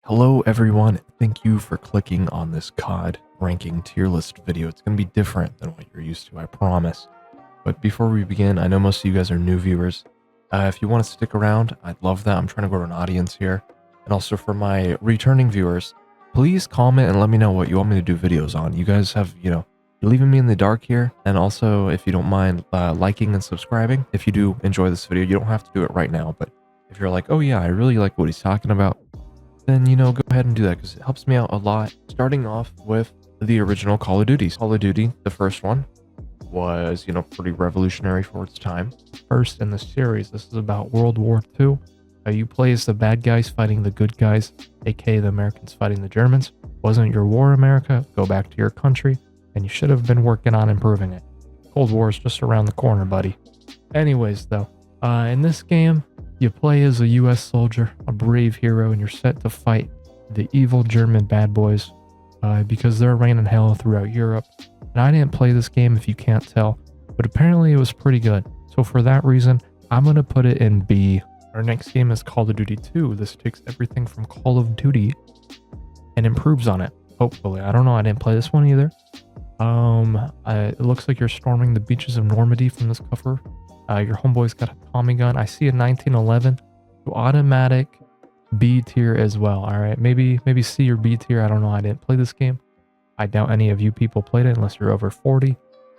Hello everyone, thank you for clicking on this COD ranking tier list video. It's going to be different than what you're used to, I promise. But before we begin, I know most of you guys are new viewers. If you want to stick around, I'd love that. I'm trying to grow an audience here. And also for my returning viewers, please comment and let me know what you want me to do videos on. You guys have, you're leaving me in the dark here. And also, if you don't mind liking and subscribing, if you do enjoy this video, you don't have to do it right now. But if you're like, oh yeah, I really like what he's talking about, then, go ahead and do that because it helps me out a lot. Starting off with the original Call of Duty. Call of Duty, the first one, was, pretty revolutionary for its time. First in the series, this is about World War II. You play as the bad guys fighting the good guys, aka the Americans fighting the Germans. Wasn't your war, America? Go back to your country, and you should have been working on improving it. Cold War is just around the corner, buddy. Anyways, though, in this game, you play as a US soldier, a brave hero, and you're set to fight the evil German bad boys because they're raining hell throughout Europe. And I didn't play this game if you can't tell, but apparently it was pretty good. So for that reason, I'm going to put it in B. Our next game is Call of Duty 2. This takes everything from Call of Duty and improves on it, hopefully. I don't know, I didn't play this one either. It looks like you're storming the beaches of Normandy from this cover. Your homeboy's got a Tommy gun. I see a 1911. So automatic B tier as well. All right, maybe C or B tier. I don't know. I didn't play this game. I doubt any of you people played it unless you're over 40.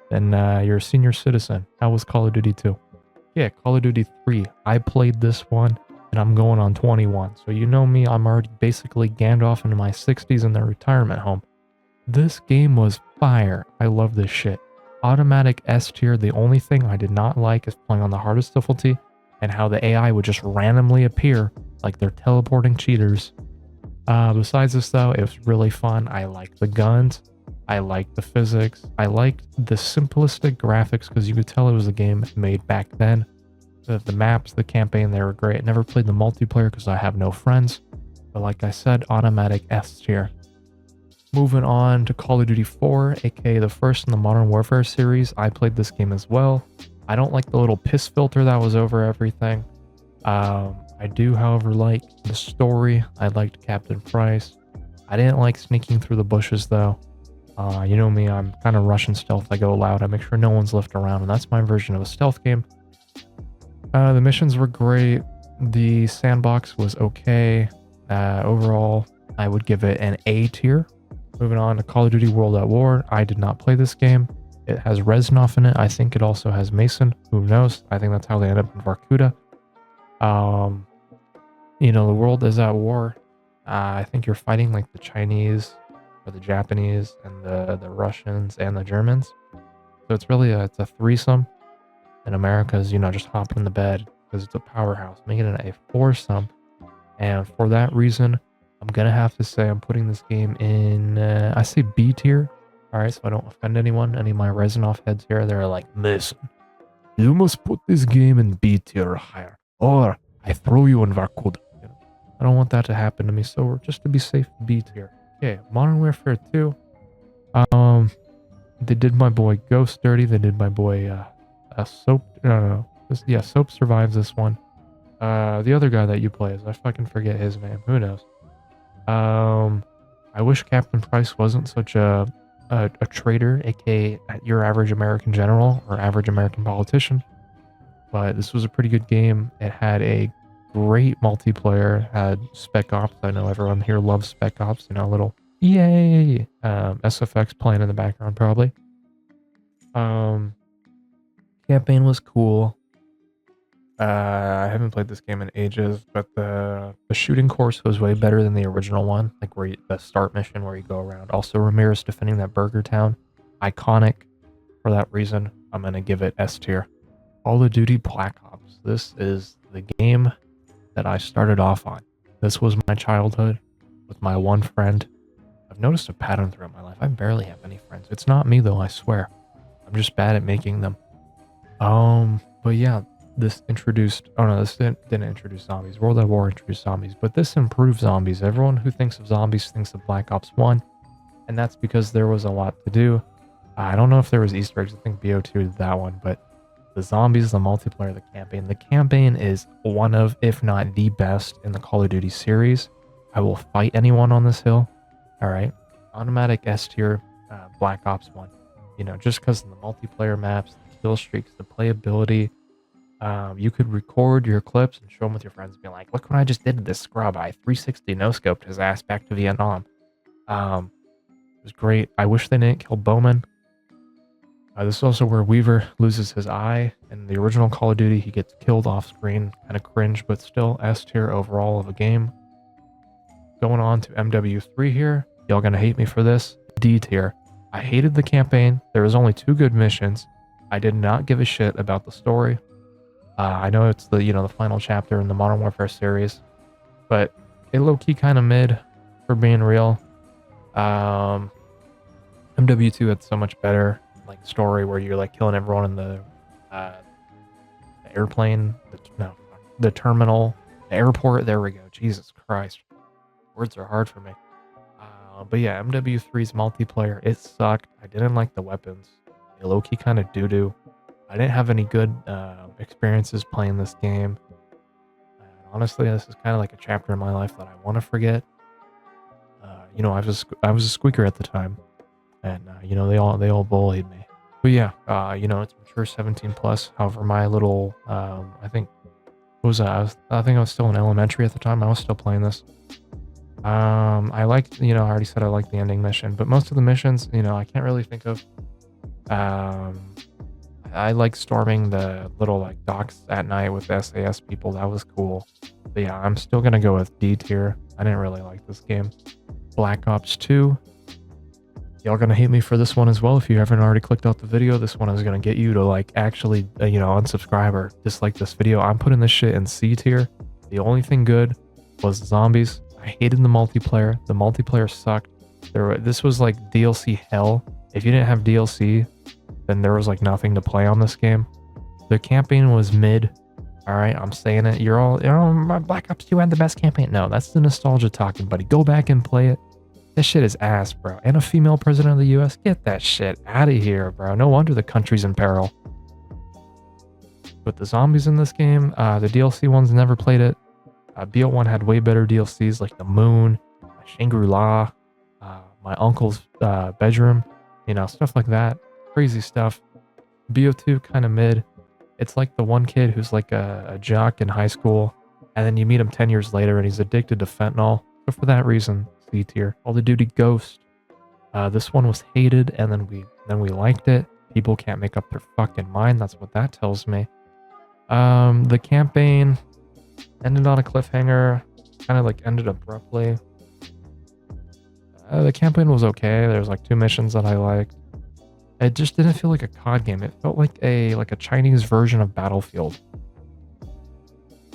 Then you're a senior citizen. How was Call of Duty 2? Yeah, Call of Duty 3. I played this one, and I'm going on 21. So you know me. I'm already basically Gandalf into my 60s in the retirement home. This game was fire. I love this shit. Automatic S tier. The only thing I did not like is playing on the hardest difficulty and how the AI would just randomly appear like they're teleporting cheaters. Besides this though, it was really fun. I liked the guns. I liked the physics. I liked the simplistic graphics because you could tell it was a game made back then. The maps, the campaign, they were great. I never played the multiplayer because I have no friends. But like I said, automatic S tier. Moving on to Call of Duty 4, aka the first in the Modern Warfare series. I played this game as well. I don't like the little piss filter that was over everything. I do, however, like the story. I liked Captain Price. I didn't like sneaking through the bushes, though. You know me, I'm kind of Russian stealth. I go loud. I make sure no one's left around, and that's my version of a stealth game. The missions were great. The sandbox was okay. Overall, I would give it an A tier. Moving on to Call of Duty World at War. I did not play this game. It has Reznov in it. I think it also has Mason. Who knows? I think that's how they end up in Vorkuta. The world is at war. I think you're fighting like the Chinese or the Japanese and the Russians and the Germans. So it's really it's a threesome. And America's, just hopping in the bed because it's a powerhouse, making it a foursome. And for that reason, I'm gonna have to say I'm putting this game in, I say B tier. Alright, so I don't offend anyone. Any of my Reznov heads here, they're like, listen, you must put this game in B tier or higher, or I throw you in Vorkuta. I don't want that to happen to me, so we're just to be safe, B tier. Okay, Modern Warfare 2. They did my boy Ghost dirty. They did my boy, Soap. No. Soap survives this one. The other guy that you play is, I fucking forget his name. Who knows? I wish Captain Price wasn't such a traitor, aka your average American general or average American politician. But this was a pretty good game. It had a great multiplayer. It had Spec Ops. I know everyone here loves Spec Ops. A little yay. SFX playing in the background probably. Campaign was cool. I haven't played this game in ages, but the shooting course was way better than the original one. Like the start mission where you go around. Also, Ramirez defending that Burger Town, iconic. For that reason, I'm gonna give it S tier. Call of Duty Black Ops. This is the game that I started off on. This was my childhood with my one friend. I've noticed a pattern throughout my life. I barely have any friends. It's not me though, I swear. I'm just bad at making them. But yeah. This didn't introduce zombies. World at War introduced zombies, but this improved zombies. Everyone who thinks of zombies thinks of Black Ops 1, and that's because there was a lot to do. I don't know if there was Easter eggs. I think BO2 did that one, but the zombies, the multiplayer, the campaign is one of, if not the best in the Call of Duty series. I will fight anyone on this hill. All right. Automatic S tier, Black Ops 1. You know, just because of the multiplayer maps, the kill streaks, the playability. You could record your clips and show them with your friends and be like, look what I just did to this scrub. I 360 no-scoped his ass back to Vietnam. It was great. I wish they didn't kill Bowman. This is also where Weaver loses his eye. In the original Call of Duty, he gets killed off screen. Kind of cringe, but still S tier overall of a game. Going on to MW3 here. Y'all gonna hate me for this. D tier. I hated the campaign. There was only 2 good missions. I did not give a shit about the story. I know it's the the final chapter in the Modern Warfare series, but it low-key kind of mid for being real. MW2 had so much better like story where you're like killing everyone in the airplane, the terminal, the airport. There we go. Jesus Christ, words are hard for me. But yeah, MW3's multiplayer, it sucked. I didn't like the weapons. They low-key kind of doo-doo. I didn't have any good experiences playing this game. And honestly, this is kind of like a chapter in my life that I want to forget. I was a squeaker at the time, and they all bullied me. But yeah, it's mature 17 plus. However, my little I think I think I was still in elementary at the time. I was still playing this. I liked, I already said I liked the ending mission, but most of the missions, I can't really think of. I like storming the little like docks at night with SAS people. That was cool. But yeah, I'm still gonna go with D tier. I didn't really like this game. Black Ops 2. Y'all gonna hate me for this one as well. If you haven't already clicked out the video, this one is gonna get you to like actually, unsubscribe or dislike this video. I'm putting this shit in C tier. The only thing good was zombies. I hated the multiplayer. The multiplayer sucked. This was like DLC hell. If you didn't have DLC, then there was like nothing to play on this game. The campaign was mid. All right, I'm saying it. You're all, my Black Ops 2 had the best campaign. No, that's the nostalgia talking, buddy. Go back and play it. This shit is ass, bro. And a female president of the US. Get that shit out of here, bro. No wonder the country's in peril. But the zombies in this game, the DLC ones never played it. BO1 had way better DLCs like the moon, Shangri-La, my uncle's bedroom, stuff like that. Crazy stuff. BO2 kind of mid. It's like the one kid who's like a jock in high school, and then you meet him 10 years later and he's addicted to fentanyl. So for that reason, C tier. Call of Duty Ghost. This one was hated, and then we liked it. People can't make up their fucking mind. That's what that tells me. The campaign ended on a cliffhanger. Kind of like ended abruptly. The campaign was okay. There's like 2 missions that I liked. It just didn't feel like a COD game. It felt like a Chinese version of Battlefield.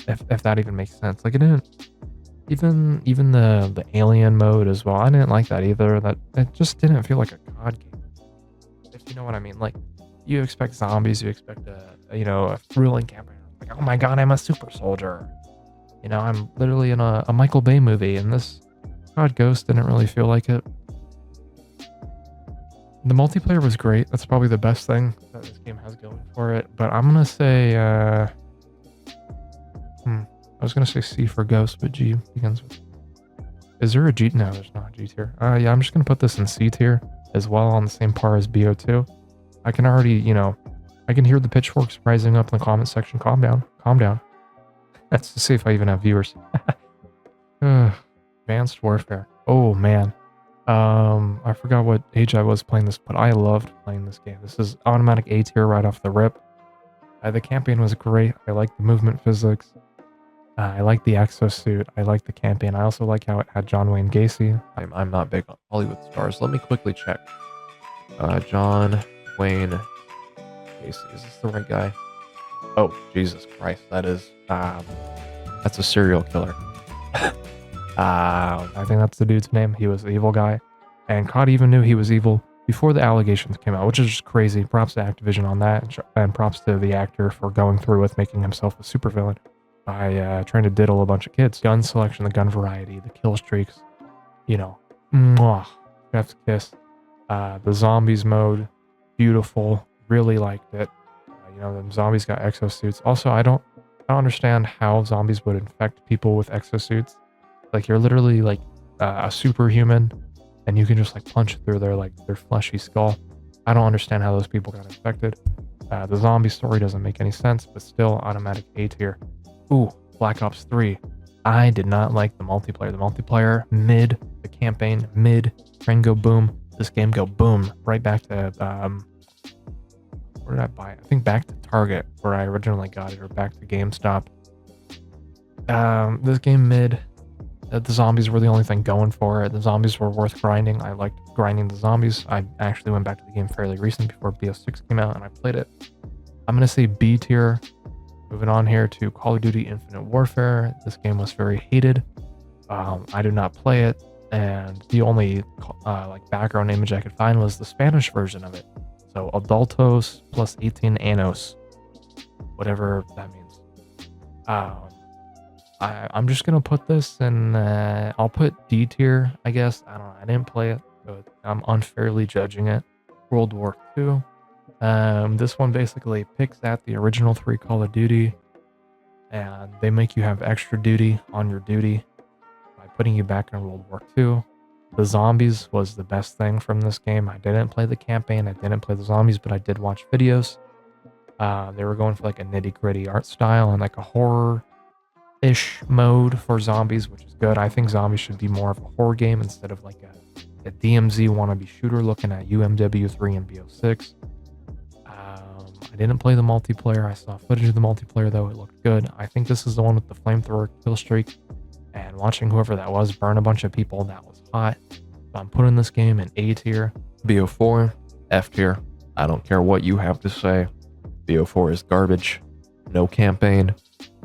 If that even makes sense. Like it didn't even the alien mode as well. I didn't like that either. That it just didn't feel like a COD game. If you know what I mean. Like you expect zombies, you expect a thrilling campaign. Like, oh my god, I'm a super soldier. I'm literally in a Michael Bay movie, and this COD Ghost didn't really feel like it. The multiplayer was great. That's probably the best thing that this game has going for it. But I'm gonna say, I was gonna say C for Ghost, but G begins with. Is there a G? No, there's not a G tier. Yeah, I'm just gonna put this in C tier as well, on the same par as BO2. I can already, I can hear the pitchforks rising up in the comment section. Calm down. Calm down. That's to see if I even have viewers. Advanced Warfare. Oh man. I forgot what age I was playing this, but I loved playing this game. This is automatic A tier right off the rip. The campaign was great. I liked the movement physics. I liked the exosuit. I liked the campaign. I also like how it had John Wayne Gacy. I'm not big on Hollywood stars. Let me quickly check. John Wayne Gacy. Is this the right guy? Oh, Jesus Christ. That's a serial killer. I think that's the dude's name. He was the evil guy. And COD even knew he was evil before the allegations came out, which is just crazy. Props to Activision on that, and props to the actor for going through with making himself a supervillain by trying to diddle a bunch of kids. Gun selection, the gun variety, the kill streaks, mwah, chef's kiss. The zombies mode, beautiful. Really liked it. The zombies got exosuits. Also, I don't understand how zombies would infect people with exosuits. Like you're literally like a superhuman, and you can just like punch through their fleshy skull. I don't understand how those people got infected. The zombie story doesn't make any sense, but still automatic A tier. Ooh, Black Ops 3. I did not like the multiplayer. The multiplayer, mid. The campaign, mid. Train go boom. This game go boom. Right back to, where did I buy it? I think back to Target, where I originally got it, or back to GameStop. This game mid. The zombies were the only thing going for it. The zombies were worth grinding. I liked grinding the zombies. I actually went back to the game fairly recent before BO6 came out, and I played it. I'm going to say B tier. Moving on here to Call of Duty Infinite Warfare. This game was very hated. I did not play it, and the only like background image I could find was the Spanish version of it. So Adultos plus 18 Anos, whatever that means. I'm just gonna put this in. I'll put D tier, I guess. I don't know. I didn't play it, so I'm unfairly judging it. World War II. This one basically picks at the original 3 Call of Duty, and they make you have extra duty on your duty by putting you back in World War II. The zombies was the best thing from this game. I didn't play the campaign, I didn't play the zombies, but I did watch videos. They were going for like a nitty-gritty art style and like a horror-ish mode for zombies, which is good. I think zombies should be more of a horror game instead of like a DMZ wannabe shooter looking at UMW3 and BO6. I didn't play the multiplayer. I saw footage of the multiplayer though. It looked good. I think this is the one with the flamethrower kill streak, and watching whoever that was burn a bunch of people, that was hot. So I'm putting this game in A tier. BO4, F tier. I don't care what you have to say. BO4 is garbage. No campaign.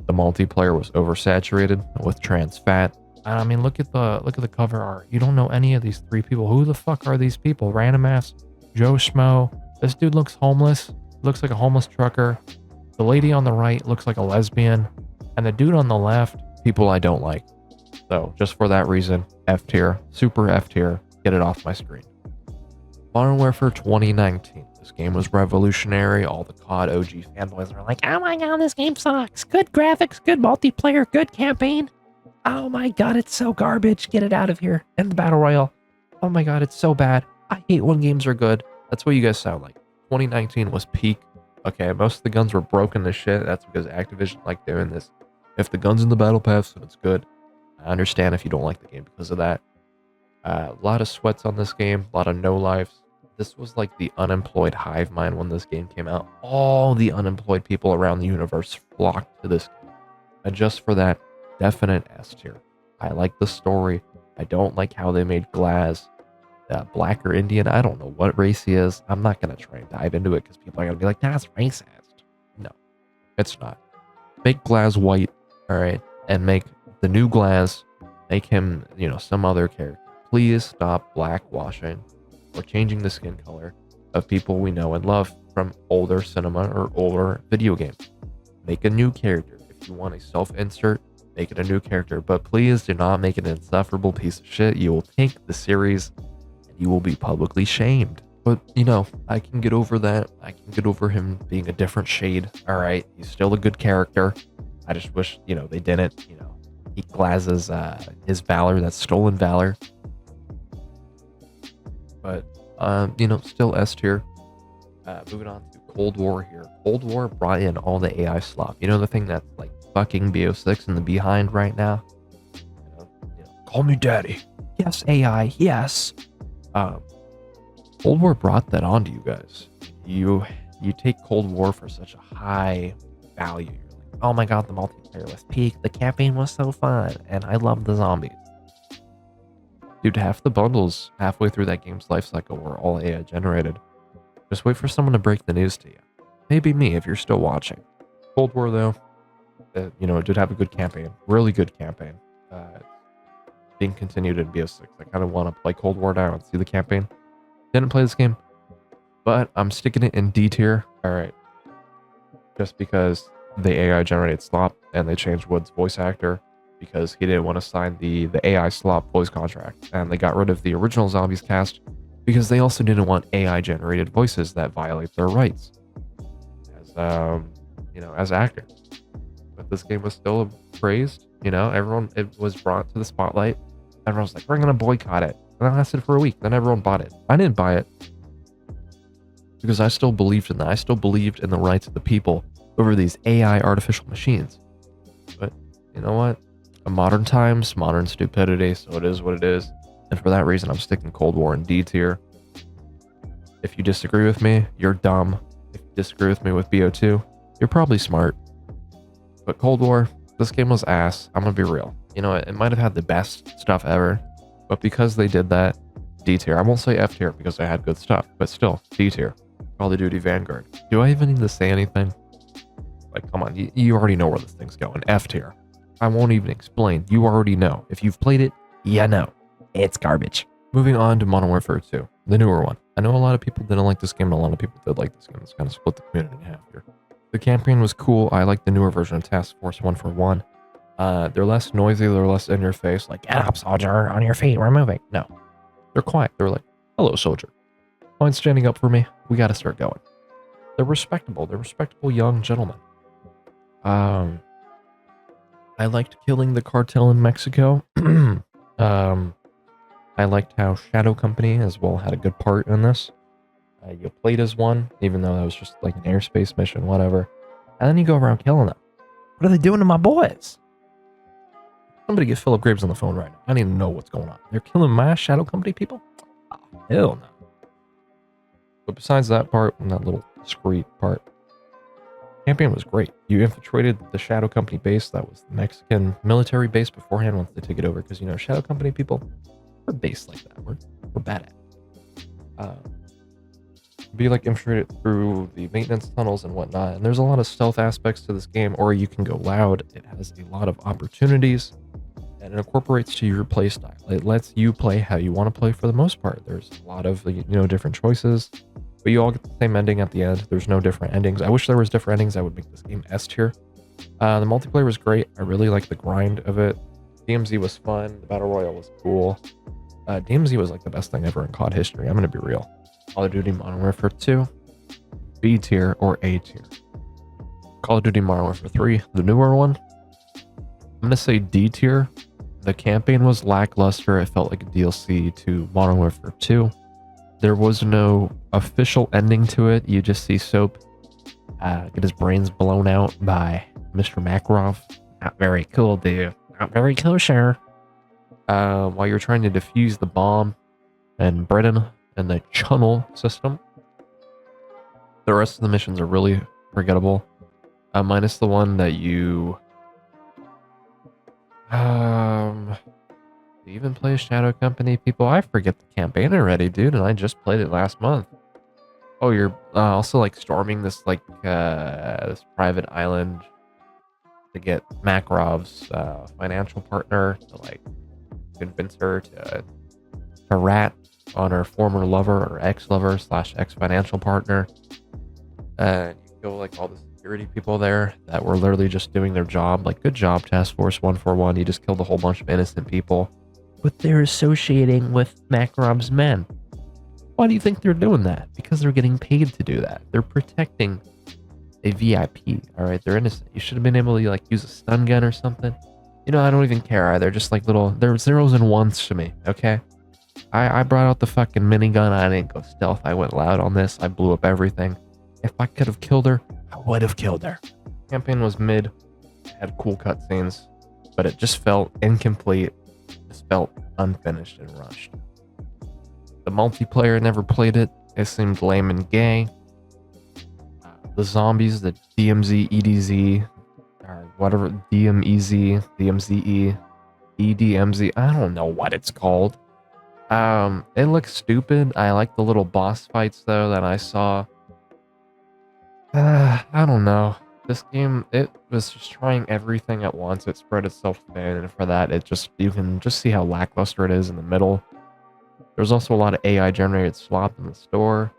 The multiplayer was oversaturated with trans fat. I mean, look at the cover art. You don't know any of these 3 people. Who the fuck are these people? Random ass Joe Schmo. This dude looks homeless. Looks like a homeless trucker. The lady on the right looks like a lesbian. And the dude on the left, people I don't like. So just for that reason, F tier, super F tier, get it off my screen. Modern Warfare 2019. This game was revolutionary. All the COD OG fanboys are like, oh my god, this game sucks. Good graphics, good multiplayer, good campaign. Oh my god, it's so garbage. Get it out of here. End the battle royale. Oh my god, it's so bad. I hate when games are good. That's what you guys sound like. 2019 was peak. Okay, most of the guns were broken to shit. That's because Activision liked doing this. If the gun's in the battle pass, then it's good. I understand if you don't like the game because of that. A lot of sweats on this game, a lot of no lives. This was like the unemployed hive mind when this game came out. All the unemployed people around the universe flocked to this game. And just for that, definite S tier. I like the story. I don't like how they made Glaz black or Indian. I don't know what race he is. I'm not going to try and dive into it because people are going to be like, that's racist. No, it's not. Make Glaz white, all right, and make the new Glaz, make him, some other character. Please stop blackwashing or changing the skin color of people we know and love from older cinema or older video games. Make a new character. If you want a self-insert, make it a new character, but please do not make it an insufferable piece of shit. You will tank the series and you will be publicly shamed. But, I can get over that. I can get over him being a different shade. All right, he's still a good character. I just wish, they didn't, he Glaz's his valor, that's stolen valor. But, still S tier. Moving on to Cold War here. Cold War brought in all the AI slop. The thing that's like fucking BO6 in the behind right now? Call me daddy. Yes, AI, yes. Cold War brought that onto you guys. You take Cold War for such a high value. You're like, oh my god, the multiplayer was peak. The campaign was so fun, and I love the zombies. Dude, half the bundles halfway through that game's life cycle were all AI generated. Just wait for someone to break the news to you. Maybe me if you're still watching. Cold War though, it did have a good campaign. Really good campaign. Being continued in BO6. I kind of want to play Cold War now and see the campaign. Didn't play this game, but I'm sticking it in D tier. All right. Just because the AI generated slop and they changed Wood's voice actor because he didn't want to sign the AI slop voice contract, and they got rid of the original Zombies cast because they also didn't want AI generated voices that violate their rights as as actors. But this game was still praised. You know, it was brought to the spotlight. Everyone was like, we're going to boycott it. And that lasted for a week. Then everyone bought it. I didn't buy it because I still believed in that. I still believed in the rights of the people over these AI artificial machines. But you know what? Modern times, modern stupidity, so it is what it is. And for that reason, I'm sticking Cold War in D tier. If you disagree with me, you're dumb. If you disagree with me with BO2, you're probably smart. But Cold War, this game was ass. I'm gonna be real. You know, it might have had the best stuff ever, but because they did that, D tier. I won't say F tier because they had good stuff, but still, D tier. Call of Duty Vanguard. Do I even need to say anything? Like, come on, you already know where this thing's going. F tier. I won't even explain. You already know. If you've played it, you know. It's garbage. Moving on to Modern Warfare 2, the newer one. I know a lot of people didn't like this game, and a lot of people did like this game. It's kind of split the community in half here. The campaign was cool. I like the newer version of Task Force 141. They're less noisy. They're less in your face. Like, get up, soldier, on your feet. We're moving. No. They're quiet. They're like, hello, soldier. Mind standing up for me? We got to start going. They're respectable. They're respectable young gentlemen. I liked killing the cartel in Mexico. I liked how Shadow Company as well had a good part in this. You played as one, even though that was just like an airspace mission, whatever. And then you go around killing them. What are they doing to my boys? Somebody get Philip Graves on the phone right now. I don't even know what's going on. They're killing my Shadow Company people? Oh, hell no. But besides that part, and that little discreet part, campaign was great. You infiltrated the Shadow Company base. That was the Mexican military base beforehand once they took it over. Because, you know, Shadow Company people, we're based like that. We're bad at it. Be like infiltrated through the maintenance tunnels and whatnot. And there's a lot of stealth aspects to this game, or you can go loud. It has a lot of opportunities, and it incorporates to your play style. It lets you play how you want to play for the most part. There's a lot of, you know, different choices, but you all get the same ending at the end. There's no different endings. I wish there was different endings. I would make this game S tier. The multiplayer was great. I really like the grind of it. DMZ was fun. The Battle Royale was cool. DMZ was like the best thing ever in COD history. I'm going to be real. Call of Duty Modern Warfare 2, B tier or A tier. Call of Duty Modern Warfare 3, the newer one, I'm going to say D tier. The campaign was lackluster. It felt like a DLC to Modern Warfare 2. There was no official ending to it. You just see Soap get his brains blown out by Mr. Makarov. Not very cool, dude. Not very cool, sure. While you're trying to defuse the bomb in Britain and the Channel system. The rest of the missions are really forgettable. Minus the one that you... do you even play Shadow Company, people? I forget the campaign already, dude, and I just played it last month. Oh, you're also like storming this like this private island to get Makarov's financial partner to like convince her to rat on her former lover or ex-lover / ex-financial partner. You kill like all the security people there that were literally just doing their job. Like, good job, Task Force 141. You just killed a whole bunch of innocent people. But they're associating with Makarov's men. Why do you think they're doing that? Because they're getting paid to do that. They're protecting a VIP, alright? They're innocent. You should have been able to like use a stun gun or something. You know, I don't even care either. Just like little, they're zeros and ones to me, okay? I brought out the fucking minigun. I didn't go stealth. I went loud on this. I blew up everything. If I could have killed her, I would have killed her. Campaign was mid. It had cool cutscenes, but it just felt incomplete. It just felt unfinished and rushed. The multiplayer, never played it. It seemed lame and gay. The zombies, the DMZ, EDZ, or whatever, DMEZ, DMZE, EDMZ, I don't know what it's called. It looks stupid. I like the little boss fights though that I saw. I don't know. This game, it was just trying everything at once. It spread itself thin, and for that, you can just see how lackluster it is in the middle. There's also a lot of AI generated slop in the store,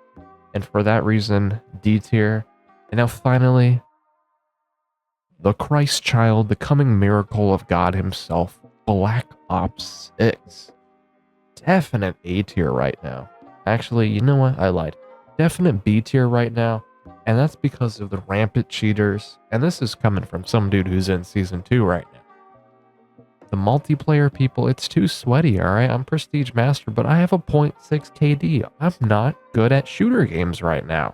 and for that reason, D tier. And now finally, the Christ Child, the coming miracle of God himself, Black Ops 6. Definite A tier right now. Actually, you know what? I lied. Definite B tier right now. And that's because of the rampant cheaters. And this is coming from some dude who's in Season 2 right now. The multiplayer people, it's too sweaty, alright? I'm Prestige Master, but I have a .6 KD. I'm not good at shooter games right now.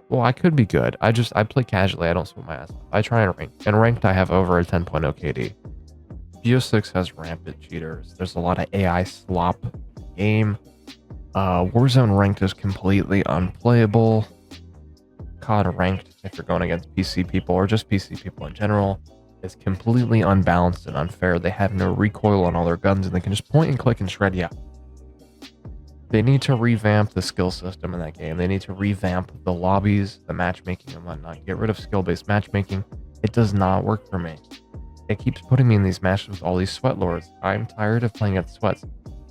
Well, I could be good. I play casually. I don't sweat my ass off. I try and rank. In ranked, I have over a 10.0 KD. BO6 has rampant cheaters. There's a lot of AI slop game. Warzone ranked is completely unplayable. COD ranked, if you're going against PC people or just PC people in general, is completely unbalanced and unfair. They have no recoil on all their guns and they can just point and click and shred you. They need to revamp the skill system in that game. They need to revamp the lobbies, the matchmaking and whatnot. Get rid of skill-based matchmaking. It does not work for me. It keeps putting me in these matches with all these sweat lords. I'm tired of playing at sweats,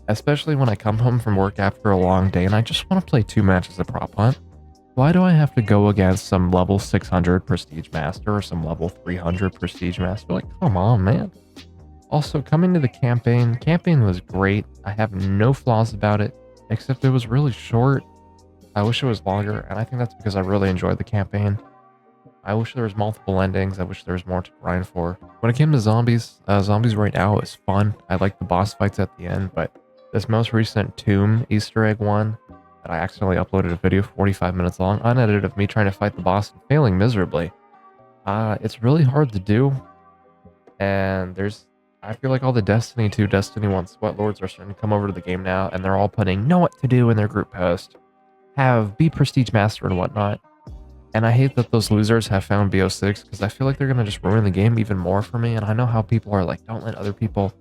especially when I come home from work after a long day and I just want to play 2 matches of prop hunt. Why do I have to go against some level 600 Prestige Master or some level 300 Prestige Master? Like, come on, man. Also, coming to the campaign was great. I have no flaws about it, except it was really short. I wish it was longer, and I think that's because I really enjoyed the campaign. I wish there was multiple endings. I wish there was more to grind for. When it came to zombies, zombies right now is fun. I like the boss fights at the end, but this most recent Tomb Easter egg one, I accidentally uploaded a video 45 minutes long, unedited, of me trying to fight the boss and failing miserably. It's really hard to do, and I feel like all the Destiny 2, Destiny 1 sweat lords are starting to come over to the game now, and they're all putting know what to do in their group post. Be Prestige Master and whatnot. And I hate that those losers have found BO6 because I feel like they're going to just ruin the game even more for me, and I know how people are like, don't let other people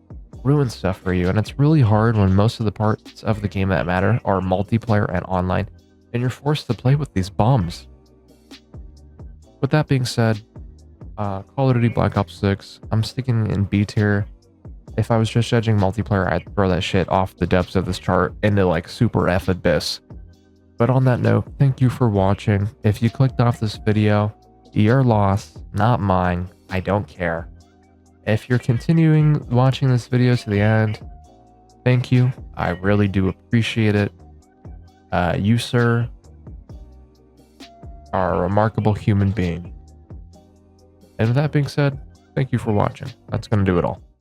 ruin stuff for you, and it's really hard when most of the parts of the game that matter are multiplayer and online, and you're forced to play with these bums. With that being said, Call of Duty Black Ops 6, I'm sticking in B tier. If I was just judging multiplayer, I'd throw that shit off the depths of this chart into like super F abyss. But on that note, thank you for watching. If you clicked off this video, your loss, not mine. I don't care. If you're continuing watching this video to the end, thank you. I really do appreciate it. You, sir, are a remarkable human being. And with that being said, thank you for watching. That's going to do it all.